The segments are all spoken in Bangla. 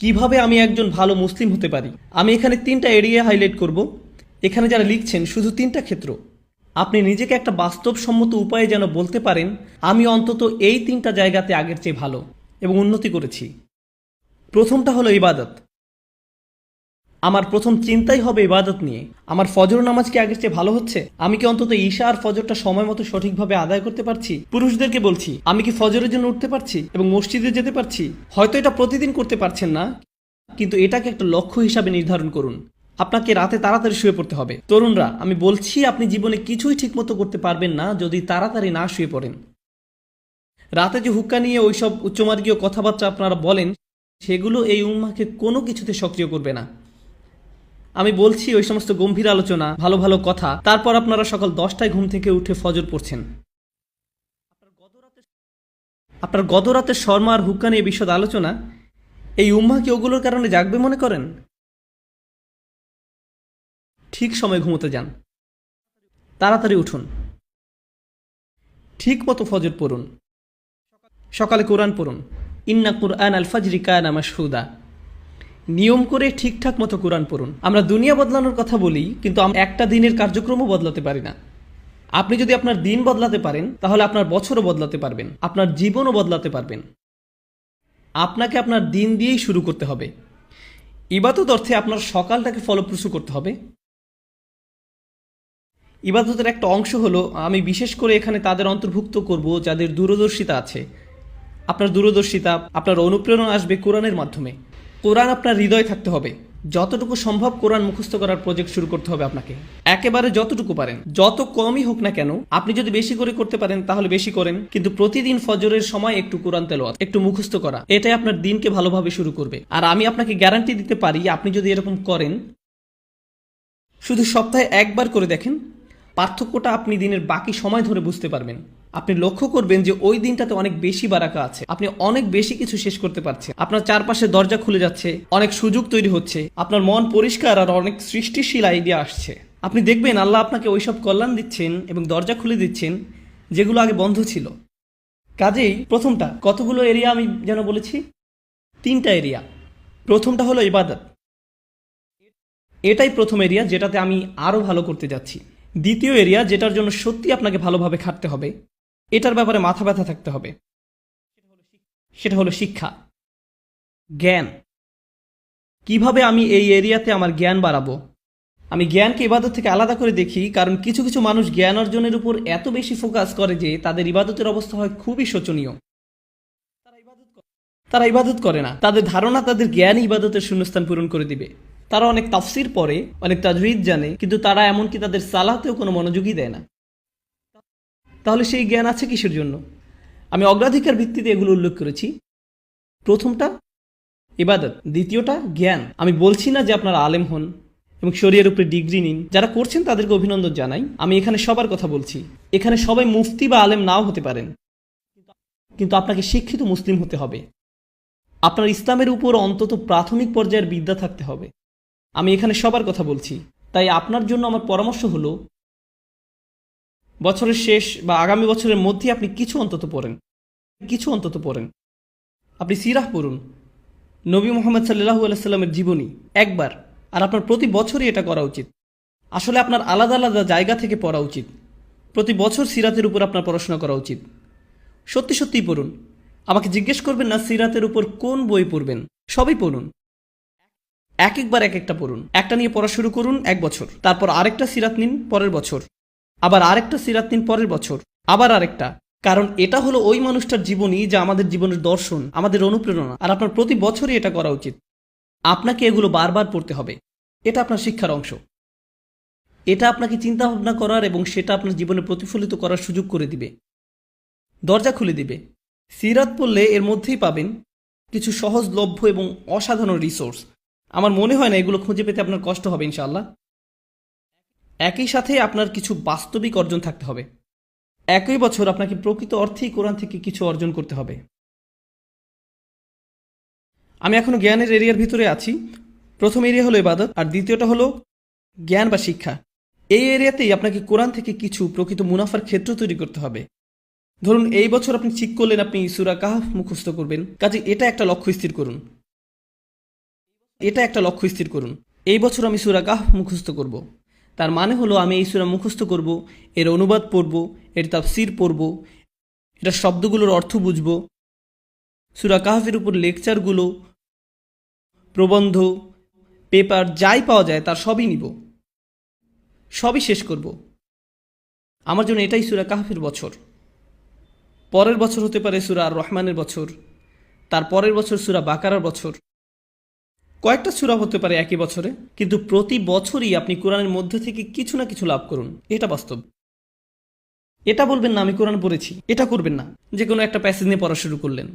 কিভাবে আমি একজন ভালো মুসলিম হতে পারি। আমি এখানে 3টা এরিয়া হাইলাইট করব। এখানে যারা লিখছেন শুধু 3টা ক্ষেত্র। আপনি নিজেকে একটা বাস্তবসম্মত উপায়ে যেন বলতে পারেন আমি অন্তত এই 3টা জায়গাতে আগের চেয়ে ভালো এবং উন্নতি করেছি। প্রথমটা হলো ইবাদত। আমার প্রথম চিন্তাই হবে ইবাদত নিয়ে। আমার ফজর নামাজ কি আগের চেয়ে ভালো হচ্ছে? আমি কি অন্তত ঈশা আর ফজরটা সময় মতো সঠিকভাবে আদায় করতে পারছি? পুরুষদেরকে বলছি, আমি কি ফজরের জন্য উঠতে পারছি এবং মসজিদে যেতে পারছি? হয়তো এটা প্রতিদিন করতে পারছেন না, কিন্তু এটাকে একটা লক্ষ্য হিসাবে নির্ধারণ করুন। আপনাকে রাতে তাড়াতাড়ি শুয়ে পড়তে হবে। তরুণরা, আমি বলছি আপনি জীবনে কিছুই ঠিকমতো করতে পারবেন না যদি তাড়াতাড়ি না শুয়ে পড়েন। রাতে যে হুক্কা নিয়ে ওইসব উচ্চমার্গীয় কথাবার্তা আপনারা বলেন, সেগুলো এই উম্মাহকে কোনো কিছুতে সক্রিয় করবে না। আমি বলছি ওই সমস্ত গম্ভীর আলোচনা, ভালো ভালো কথা, তারপর আপনারা সকাল 10টায় ঘুম থেকে উঠে ফজর পড়ছেন। আপনার গতরাতের শর্মা আর হুক্কা নিয়ে বিশদ আলোচনা, এই উম্মাহ কি ওগুলোর কারণে জাগবে মনে করেন? ঠিক সময় ঘুমোতে যান, তাড়াতাড়ি উঠুন, ঠিক মতো ফজর পড়ুন, সকালে কোরআন পড়ুন। ইন্না কুরআন আল ফাজরি কানা মাশহুদা। নিয়ম করে ঠিকঠাক মতো কোরআন পড়ুন। আমরা দুনিয়া বদলানোর কথা বলি, কিন্তু আমরা একটা দিনের কার্যক্রমও বদলাতে পারি না। আপনি যদি আপনার দিন বদলাতে পারেন, তাহলে আপনার বছরও বদলাতে পারবেন, আপনার জীবনও বদলাতে পারবেন। আপনাকে আপনার দিন দিয়েই শুরু করতে হবে। ইবাদত অর্থে আপনার সকালটাকে ফলপ্রসূ করতে হবে। ইবাদতের একটা অংশ হলো, আমি বিশেষ করে এখানে তাদের অন্তর্ভুক্ত করব যাদের দূরদর্শিতা আছে। আপনার দূরদর্শিতা, আপনার অনুপ্রেরণা আসবে কোরআনের মাধ্যমে। কোরআন আপনার হৃদয়ে থাকতে হবে। যতটুকু সম্ভব কোরআন মুখস্থ করার প্রজেক্ট শুরু করতে হবে আপনাকে। একেবারে যতটুকু পারেন, যত কমই হোক না কেন। আপনি যদি বেশি করে করতে পারেন তাহলে বেশি করেন, কিন্তু প্রতিদিন ফজরের সময় একটু কোরআন তেলাওয়াত, একটু মুখস্থ করা, এটাই আপনার দিনকে ভালোভাবে শুরু করবে। আর আমি আপনাকে গ্যারান্টি দিতে পারি, আপনি যদি এরকম করেন, শুধু সপ্তাহে একবার করে দেখেন, পার্থক্যটা আপনি দিনের বাকি সময় ধরে বুঝতে পারবেন। আপনি লক্ষ্য করবেন যে ওই দিনটাতে অনেক বেশি বারাকা আছে, আপনি অনেক বেশি কিছু শেষ করতে পারছেন, আপনার চারপাশে দরজা খুলে যাচ্ছে, অনেক সুযোগ তৈরি হচ্ছে, আপনার মন পরিষ্কার আর অনেক সৃষ্টিশীল আইডিয়া আসছে। আপনি দেখবেন আল্লাহ আপনাকে ওইসব কল্যাণ দিচ্ছেন এবং দরজা খুলে দিচ্ছেন যেগুলো আগে বন্ধ ছিল। কাজেই প্রথমটা, কতগুলো এরিয়া আমি যেন বলেছি? 3টা এরিয়া। প্রথমটা হলো ইবাদত। এটাই প্রথম এরিয়া যেটাতে আমি আরও ভালো করতে যাচ্ছি। দ্বিতীয় এরিয়া, যেটার জন্য সত্যি আপনাকে ভালোভাবে খাটতে হবে, এটার ব্যাপারে মাথা ব্যথা থাকতে হবে, সেটা হলো শিক্ষা, জ্ঞান। কিভাবে আমি এই এরিয়াতে আমার জ্ঞান বাড়াবো? আমি জ্ঞানকে ইবাদত থেকে আলাদা করে দেখি, কারণ কিছু কিছু মানুষ জ্ঞান অর্জনের উপর এত বেশি ফোকাস করে যে তাদের ইবাদতের অবস্থা হয় খুবই শোচনীয়। তারা ইবাদত করে না, তাদের ধারণা তাদের জ্ঞান ইবাদতের শূন্যস্থান পূরণ করে দিবে। তারা অনেক তাফসির পড়ে, অনেক তাজউইদ জানে, কিন্তু তারা এমনকি তাদের সালাতেও কোনো মনোযোগই দেয় না। তাহলে সেই জ্ঞান আছে কিসের জন্য? আমি অগ্রাধিকার ভিত্তিতে এগুলো উল্লেখ করেছি। প্রথমটা ইবাদত, দ্বিতীয়টা জ্ঞান। আমি বলছি না যে আপনারা আলেম হন এবং শরীয়তের উপরে ডিগ্রি নিন। যারা করছেন তাদেরকে অভিনন্দন জানাই। আমি এখানে সবার কথা বলছি। এখানে সবাই মুফতি বা আলেম নাও হতে পারেন, কিন্তু আপনাকে শিক্ষিত মুসলিম হতে হবে। আপনার ইসলামের উপর অন্তত প্রাথমিক পর্যায়ের বিদ্যা থাকতে হবে। আমি এখানে সবার কথা বলছি। তাই আপনার জন্য আমার পরামর্শ হলো, বছরের শেষ বা আগামী বছরের মধ্যে আপনি কিছু অন্তত পড়েন। আপনি সিরাহ পড়ুন, নবী মোহাম্মদ সাল্লাল্লাহু আলাইহি সাল্লামের জীবনী একবার। আর আপনার প্রতি বছরই এটা করা উচিত। আসলে আপনার আলাদা আলাদা জায়গা থেকে পড়া উচিত। প্রতি বছর সিরাতের উপর আপনার পড়াশোনা করা উচিত। সত্যি সত্যিই পড়ুন। আমাকে জিজ্ঞেস করবেন না সিরাতের উপর কোন বই পড়বেন, সবই পড়ুন। একবার এক একটা পড়ুন। একটা নিয়ে পড়া শুরু করুন 1 বছর, তারপর আরেকটা সিরাত নিন পরের বছর, আবার আরেকটা সিরাত নিন পরের বছর, আবার আরেকটা। কারণ এটা হলো ওই মানুষটার জীবনী যা আমাদের জীবনের দর্শন, আমাদের অনুপ্রেরণা। আর আপনার প্রতি বছরই এটা করা উচিত। আপনাকে এগুলো বারবার পড়তে হবে। এটা আপনার শিক্ষার অংশ। এটা আপনাকে চিন্তা ভাবনা করার এবং সেটা আপনার জীবনে প্রতিফলিত করার সুযোগ করে দিবে, দরজা খুলে দিবে। সিরাত পড়লে এর মধ্যেই পাবেন কিছু সহজলভ্য এবং অসাধারণ রিসোর্স। আমার মনে হয় না এগুলো খুঁজে পেতে আপনার কষ্ট হবে ইনশাআল্লাহ। একই সাথে আপনার কিছু বাস্তবিক অর্জন থাকতে হবে। একই বছর আপনাকে প্রকৃত অর্থেই কোরআন থেকে কিছু অর্জন করতে হবে। আমি এখনো জ্ঞানের এরিয়ার ভিতরে আছি। প্রথম এরিয়া হলো ইবাদত, আর দ্বিতীয়টা হলো জ্ঞান বা শিক্ষা। এই এরিয়াতেই আপনাকে কোরআন থেকে কিছু প্রকৃত মুনাফার ক্ষেত্র তৈরি করতে হবে। ধরুন এই বছর আপনি ঠিক করলেন আপনি সূরা কাহফ মুখস্থ করবেন, কাজে এটা একটা লক্ষ্য স্থির করুন। এটা একটা লক্ষ্য স্থির করুন, এই বছর আমি সূরা কাহফ মুখস্থ করব। তার মানে হলো আমি এই সূরা মুখস্থ করব, এর অনুবাদ পড়ব, এর তাফসীর পড়ব, এটা শব্দগুলোর অর্থ বুঝব, সূরা কাহফের উপর লেকচারগুলো, প্রবন্ধ, পেপার যাই পাওয়া যায় তার সবই নিব, সবই শেষ করব। আমার জন্য এটাই সূরা কাহফের বছর। পরের বছর হতে পারে সূরা আর রহমানের বছর, তার পরের বছর সূরা বাকারার বছর, কয়েকটা সূরা হতে পারে একই বছরে, কিন্তু প্রতি বছরই আপনি কোরআনের মধ্যে থেকে কিছু না কিছু লাভ করুন, এটা বাস্তব। এটা বলবেন না আমি কোরআন পড়েছি, এটা করবেন না যে কোনো একটা প্যাসেজ নিয়ে পড়া শুরু করলেন।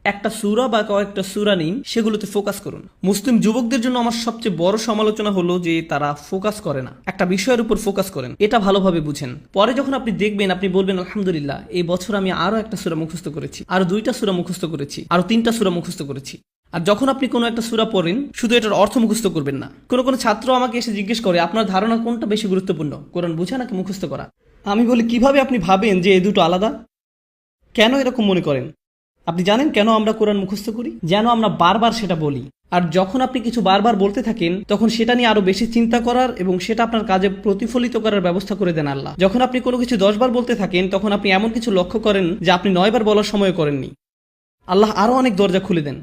একটা সূরা বা কয়েকটা সূরা নিন, সেগুলোতে ফোকাস করুন। মুসলিম যুবকদের জন্য আমার সবচেয়ে বড় সমালোচনা হলো যে তারা ফোকাস করে না, একটা বিষয়ের উপর ফোকাস করেন, এটা ভালোভাবে বুঝেন। পরে যখন আপনি দেখবেন, আপনি বলবেন আলহামদুলিল্লাহ, এই বছর আমি আরো একটা সূরা মুখস্থ করেছি, আরো 2টা সূরা মুখস্থ করেছি, আরো 3টা সূরা মুখস্থ করেছি। আর যখন আপনি কোনো একটা সূরা পড়েন, শুধু এটার অর্থ মুখস্থ করবেন না। কোনো ছাত্র আমাকে এসে জিজ্ঞেস করে, আপনার ধারণা কোনটা বেশি গুরুত্বপূর্ণ, কোরআন বোঝা নাকি মুখস্থ করা? আমি বলি, কিভাবে আপনি ভাবেন যে এই দুটো আলাদা? কেন এরকম মনে করেন? আপনি জানেন কেন আমরা কোরআন মুখস্থ করি? যেন আমরা বারবার সেটা বলি। আর যখন আপনি কিছু বারবার বলতে থাকেন, তখন সেটা নিয়ে আরো বেশি চিন্তা করার এবং সেটা আপনার কাজে প্রতিফলিত করার ব্যবস্থা করে দেন আল্লাহ। যখন আপনি কোনো কিছু 10 বার বলতে থাকেন, তখন আপনি এমন কিছু লক্ষ্য করেন যা আপনি 9 বার বলার সময় করেননি। আল্লাহ আরো অনেক দরজা খুলে দেন।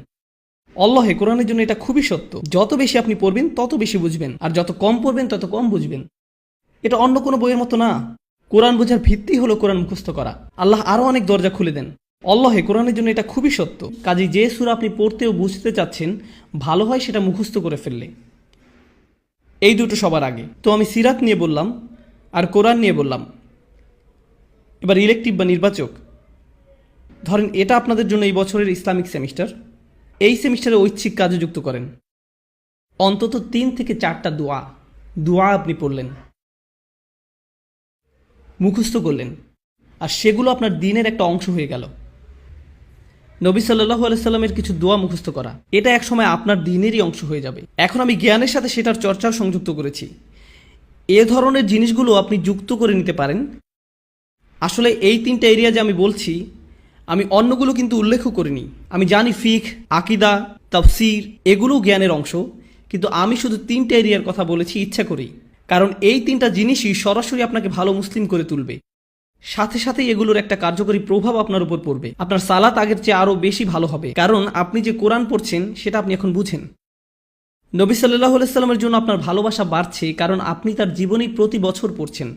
আল্লাহে কোরআনের জন্য এটা খুবই সত্য। যত বেশি আপনি পড়বেন তত বেশি বুঝবেন, আর যত কম পড়বেন তত কম বুঝবেন। এটা অন্য কোনো বইয়ের মতো না। কোরআন বোঝার ভিত্তি হলো কোরআন মুখস্থ করা। আল্লাহ আরো অনেক দরজা খুলে দেন। আল্লাহে কোরআনের জন্য এটা খুবই সত্য। কাজেই যে সূরা আপনি পড়তে ও বুঝতে চাচ্ছেন, ভালো হয় সেটা মুখস্থ করে ফেললে। এই দুটো সবার আগে। তো আমি সিরাত নিয়ে বললাম আর কোরআন নিয়ে বললাম। এবার ইলেকটিভ বা নির্বাচক। ধরেন এটা আপনাদের জন্য এই বছরের ইসলামিক সেমিস্টার। এই সেমিস্টারে ঐচ্ছিক কাজে যুক্ত করেন। অন্তত 3 থেকে 4টা দোয়া আপনি পড়লেন, মুখস্থ করলেন, আর সেগুলো আপনার দিনের একটা অংশ হয়ে গেল। নবী সাল্লাল্লাহু আলাইহি সাল্লামের কিছু দোয়া মুখস্থ করা, এটা একসময় আপনার দিনেরই অংশ হয়ে যাবে। এখন আমি জ্ঞানের সাথে সেটার চর্চাও সংযুক্ত করেছি। এ ধরনের জিনিসগুলো আপনি যুক্ত করে নিতে পারেন। আসলে এই 3টা এরিয়া যে আমি বলছি, আমি অন্যগুলো কিন্তু উল্লেখও করিনি। আমি জানি ফিকহ, আকীদা, তাফসীর এগুলোও জ্ঞানের অংশ, কিন্তু আমি শুধু 3টা এরিয়ার কথা বলেছি ইচ্ছা করেই। কারণ এই 3টা জিনিসই সরাসরি আপনাকে ভালো মুসলিম করে তুলবে। সাথে সাথে এগুলোর একটা কার্যকরী প্রভাব আপনার উপর পড়বে। আপনার সালাত আগের চেয়ে আরো বেশি ভালো হবে, কারণ আপনি যে কোরআন পড়ছেন সেটা আপনি এখন বুঝেন। নবী সাল্লাল্লাহু আলাইহি সাল্লামের জন্য আপনার ভালোবাসা বাড়ছে, কারণ আপনি তার জীবনী প্রতি বছর পড়ছেন।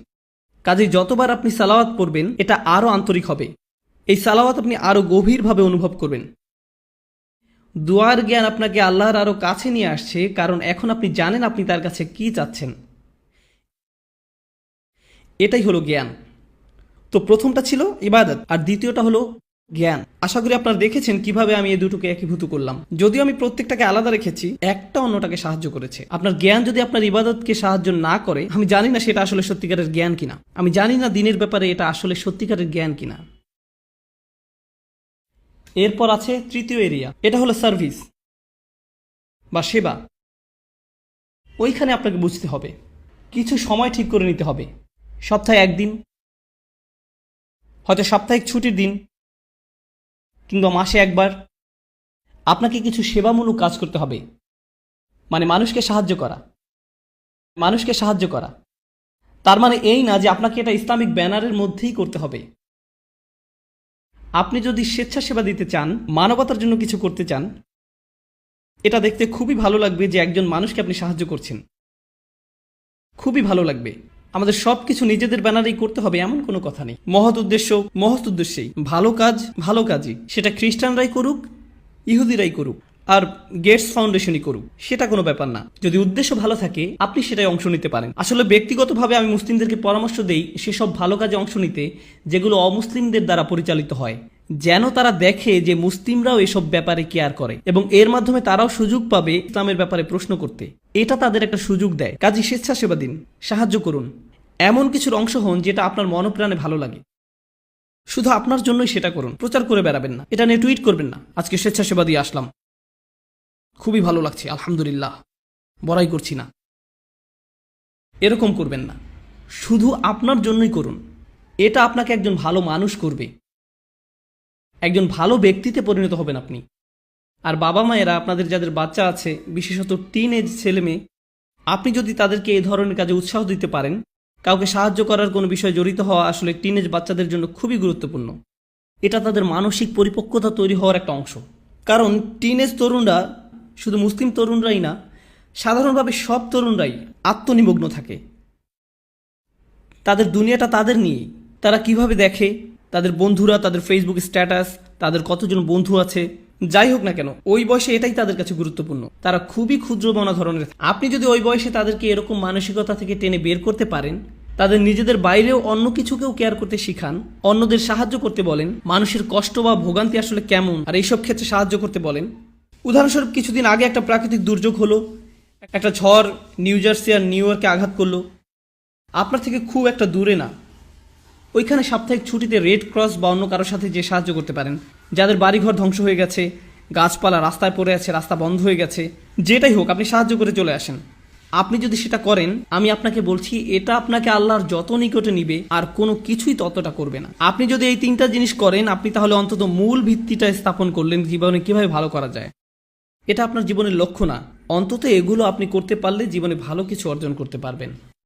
কাজেই যতবার আপনি সালাওয়াত পড়বেন, এটা আরো আন্তরিক হবে। এই সালাওয়াত আপনি আরো গভীরভাবে অনুভব করবেন। দুয়ার জ্ঞান আপনাকে আল্লাহর আরো কাছে নিয়ে আসছে, কারণ এখন আপনি জানেন আপনি তার কাছে কি চাচ্ছেন। এটাই হলো জ্ঞান। তো প্রথমটা ছিল ইবাদত, আর দ্বিতীয়টা হলো জ্ঞান। আশা করি আপনারা দেখেছেন কিভাবে আমি এই দুটোকে একীভূত করলাম। যদিও আমি প্রত্যেকটাকে আলাদা রেখেছি, একটা অন্যটাকে সাহায্য করেছে। আপনার জ্ঞান যদি আপনার ইবাদতকে সাহায্য না করে, আমি জানি না সেটা আসলে সত্যিকারের জ্ঞান কিনা। আমি জানি না দিনের ব্যাপারে এটা আসলে সত্যিকারের জ্ঞান কিনা। এরপর আছে তৃতীয় এরিয়া, এটা হলো সার্ভিস বা সেবা। ওইখানে আপনাকে বুঝতে হবে, কিছু সময় ঠিক করে নিতে হবে। সপ্তাহে 1 দিন, হয়তো সাপ্তাহিক ছুটির দিন, কিংবা মাসে 1 বার আপনাকে কিছু সেবামূলক কাজ করতে হবে। মানে মানুষকে সাহায্য করা। তার মানে এই না যে আপনাকে এটা ইসলামিক ব্যানারের মধ্যেই করতে হবে। আপনি যদি স্বেচ্ছাসেবা দিতে চান, মানবতার জন্য কিছু করতে চান, এটা দেখতে খুবই ভালো লাগবে যে একজন মানুষকে আপনি সাহায্য করছেন। খুবই ভালো লাগবে। আমাদের সবকিছু নিজেদের ব্যানারেই করতে হবে এমন কোনো কথা নেই। মহৎ উদ্দেশ্যেই ভালো কাজ ভালো কাজই, সেটা খ্রিস্টানরাই করুক, ইহুদিরাই করুক, আর গেটস ফাউন্ডেশনই করুক, সেটা কোনো ব্যাপার না। যদি উদ্দেশ্য ভালো থাকে, আপনি সেটাই অংশ নিতে পারেন। আসলে ব্যক্তিগতভাবে আমি মুসলিমদেরকে পরামর্শ দেই সেসব ভালো কাজে অংশ নিতে যেগুলো অমুসলিমদের দ্বারা পরিচালিত হয়, যেন তারা দেখে যে মুসলিমরাও এসব ব্যাপারে কেয়ার করে এবং এর মাধ্যমে তারাও সুযোগ পাবে ইসলামের ব্যাপারে প্রশ্ন করতে। এটা তাদের একটা সুযোগ দেয়। কাজী স্বেচ্ছাসেবা দিন, সাহায্য করুন, এমন কিছুর অংশ হন যেটা আপনার মনপ্রাণে ভালো লাগে। শুধু আপনার জন্যই সেটা করুন, প্রচার করে বেড়াবেন না, এটা নিয়ে টুইট করবেন না, আজকে স্বেচ্ছাসেবা দিয়ে আসলাম, খুবই ভালো লাগছে, আলহামদুলিল্লাহ, বড়াই করছি না। এরকম করবেন না, শুধু আপনার জন্যই করুন। এটা আপনাকে একজন ভালো মানুষ করবে, একজন ভালো ব্যক্তিতে পরিণত হবেন আপনি। আর বাবা মায়েরা আপনাদের যাদের বাচ্চা আছে, বিশেষত টিন এজ ছেলে মেয়ে, আপনি যদি তাদেরকে এই ধরনের কাজে উৎসাহ দিতে পারেন, কাউকে সাহায্য করার কোনো বিষয়ে জড়িত হওয়া আসলে টিনেজ বাচ্চাদের জন্য খুবই গুরুত্বপূর্ণ। এটা তাদের মানসিক পরিপক্কতা তৈরি হওয়ার একটা অংশ। কারণ টিনেজ তরুণরা শুধু মুসলিম তরুণরাই না, সাধারণভাবে সব তরুণরাই আত্মনিমগ্ন থাকে। তাদের দুনিয়াটা তাদের নিয়ে। তারা কিভাবে দেখে, তাদের বন্ধুরা, তাদের ফেসবুক স্ট্যাটাস, তাদের কতজন বন্ধু আছে, যাই হোক না কেন, ওই বয়সে এটাই তাদের কাছে গুরুত্বপূর্ণ। তারা খুবই ক্ষুদ্রমনা ধরনের। আপনি যদি ওই বয়সে তাদেরকে এরকম মানসিকতা থেকে টেনে বের করতে পারেন, তাদের নিজেদের বাইরেও অন্য কিছুকেও কেয়ার করতে শিখান, অন্যদের সাহায্য করতে বলেন, মানুষের কষ্ট বা ভোগান্তি আসলে কেমন আর এইসব ক্ষেত্রে সাহায্য করতে বলেন। উদাহরণস্বরূপ কিছুদিন আগে একটা প্রাকৃতিক দুর্যোগ হলো, একটা ঝড় নিউ জার্সি আর নিউ ইয়র্কে আঘাত করলো। আপনার থেকে খুব একটা দূরে না, ওইখানে সাপ্তাহিক ছুটিতে রেড ক্রস বা অন্য কারোর সাথে যে সাহায্য করতে পারেন, যাদের বাড়িঘর ধ্বংস হয়ে গেছে, গাছপালা রাস্তায় পড়ে আছে, রাস্তা বন্ধ হয়ে গেছে, যেটাই হোক আপনি সাহায্য করে চলে আসেন। আপনি যদি সেটা করেন, আমি আপনাকে বলছি এটা আপনাকে আল্লাহর যত নিকটে নিবে আর কোনো কিছুই ততটা করবে না। আপনি যদি এই তিনটা জিনিস করেন, আপনি তাহলে অন্তত মূল ভিত্তিটা স্থাপন করলেন জীবনে কিভাবে ভালো করা যায়। এটা আপনার জীবনের লক্ষ্য না, অন্তত এগুলো আপনি করতে পারলে জীবনে ভালো কিছু অর্জন করতে পারবেন।